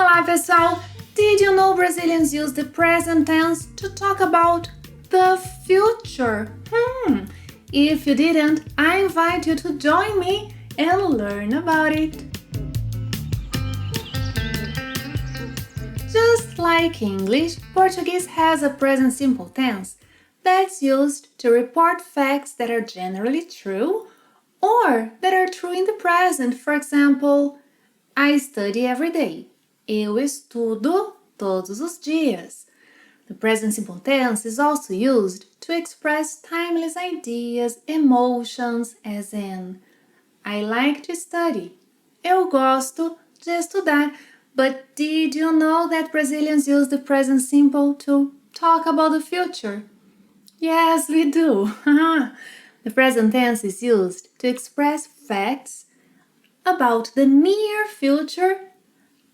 Olá, pessoal! Did you know Brazilians use the present tense to talk about the future? If you didn't, I invite you to join me and learn about it. Just like English, Portuguese has a present simple tense that's used to report facts that are generally true or that are true in the present. For example, I study every day. Eu estudo todos os dias. The present simple tense is also used to express timeless ideas, emotions, as in I like to study. Eu gosto de estudar. But did you know that Brazilians use the present simple to talk about the future? Yes, we do. The present tense is used to express facts about the near future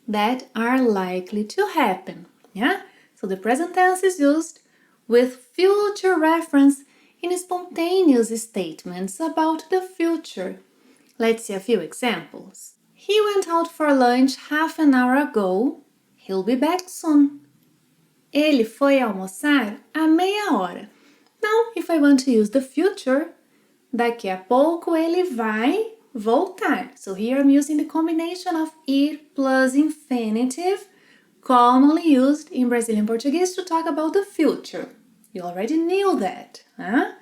that are likely to happen. Yeah? So the present tense is used with future reference in spontaneous statements about the future. Let's see a few examples. He went out for lunch half an hour ago. He'll be back soon. Ele foi almoçar há meia hora. Now, if I want to use the future, daqui a pouco ele vai voltar. So here I'm using the combination of ir plus infinitive, commonly used in Brazilian Portuguese to talk about the future. You already knew that, huh?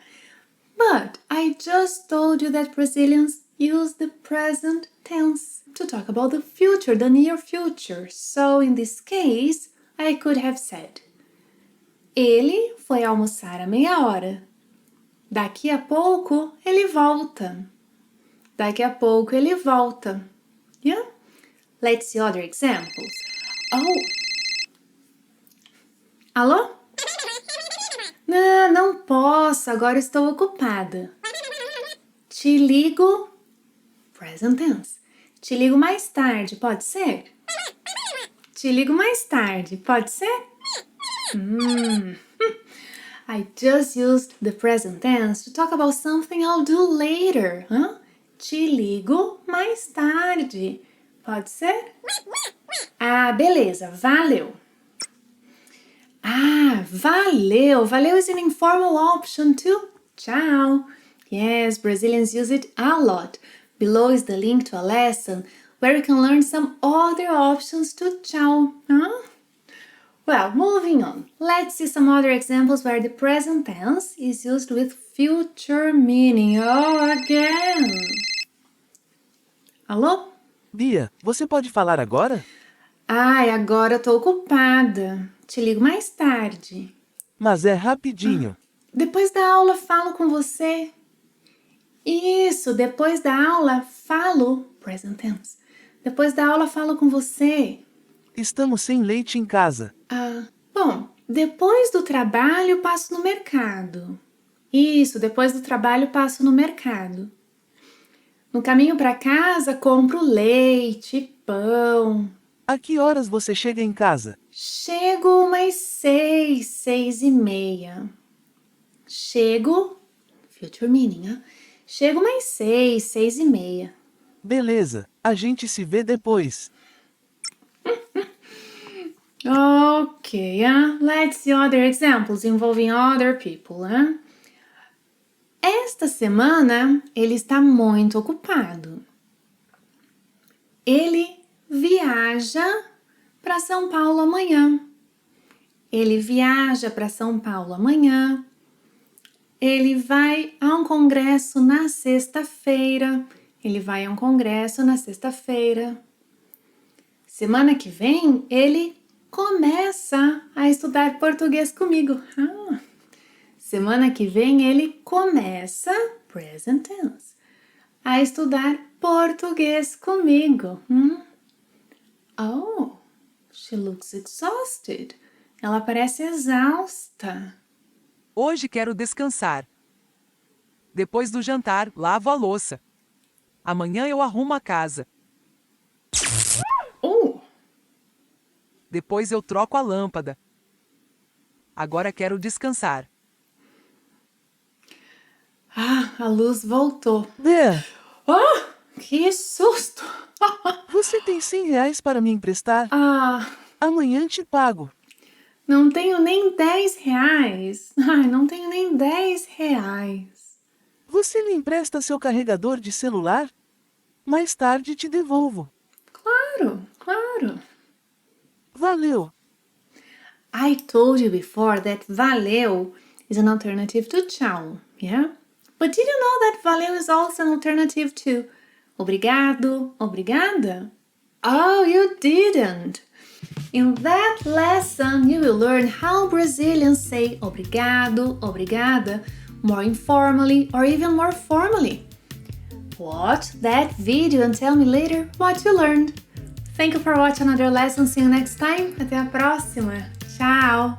But I just told you that Brazilians use the present tense to talk about the future, the near future. So in this case, I could have said Ele foi almoçar há meia hora. Daqui a pouco ele volta. Daqui a pouco ele volta. Yeah? Let's see other examples. Oh! Alô? Não posso, agora estou ocupada. Te ligo, present tense. Te ligo mais tarde, pode ser? Te ligo mais tarde, pode ser? I just used the present tense to talk about something I'll do later. Huh? Te ligo mais tarde. Pode ser? Ah, beleza, valeu. Ah, valeu. Valeu is an informal option too. Tchau. Yes, Brazilians use it a lot. Below is the link to a lesson where you can learn some other options to tchau. Huh? Well, moving on. Let's see some other examples where the present tense is used with future meaning. Oh, again. Alô? Bia, você pode falar agora? Ai, agora eu tô ocupada. Te ligo mais tarde. Mas é rapidinho. Depois da aula falo com você. Isso, depois da aula falo, present tense. Depois da aula falo com você. Estamos sem leite em casa. Bom, depois do trabalho passo no mercado. Isso, depois do trabalho passo no mercado. No caminho para casa compro leite, pão. A que horas você chega em casa? Chego umas 6, 6:30. Chego, future meaning, hein? Chego umas 6, 6:30. Beleza, a gente se vê depois. Okay, let's see other examples involving other people. Esta semana ele está muito ocupado. Ele viaja para São Paulo amanhã. Ele viaja para São Paulo amanhã. Ele vai a um congresso na sexta-feira. Ele vai a um congresso na sexta-feira. Semana que vem, ele começa a estudar português comigo. Semana que vem, ele começa, present tense, a estudar português comigo. Oh, she looks exhausted. Ela parece exausta. Hoje quero descansar. Depois do jantar, lavo a louça. Amanhã eu arrumo a casa. Depois eu troco a lâmpada. Agora quero descansar. A luz voltou. Bia, Oh, Que susto! Você tem R$ 100 para me emprestar? Ah, Amanhã te pago. não tenho nem R$ 10. Ai, não tenho nem R$ 10. Você me empresta seu carregador de celular? Mais tarde te devolvo. Claro, claro. Valeu. I told you before that valeu is an alternative to tchau, yeah? But did you know that valeu is also an alternative to obrigado, obrigada? Oh, you didn't! In that lesson, you will learn how Brazilians say obrigado, obrigada more informally or even more formally. Watch that video and tell me later what you learned. Thank you for watching another lesson. See you next time. Até a próxima. Tchau!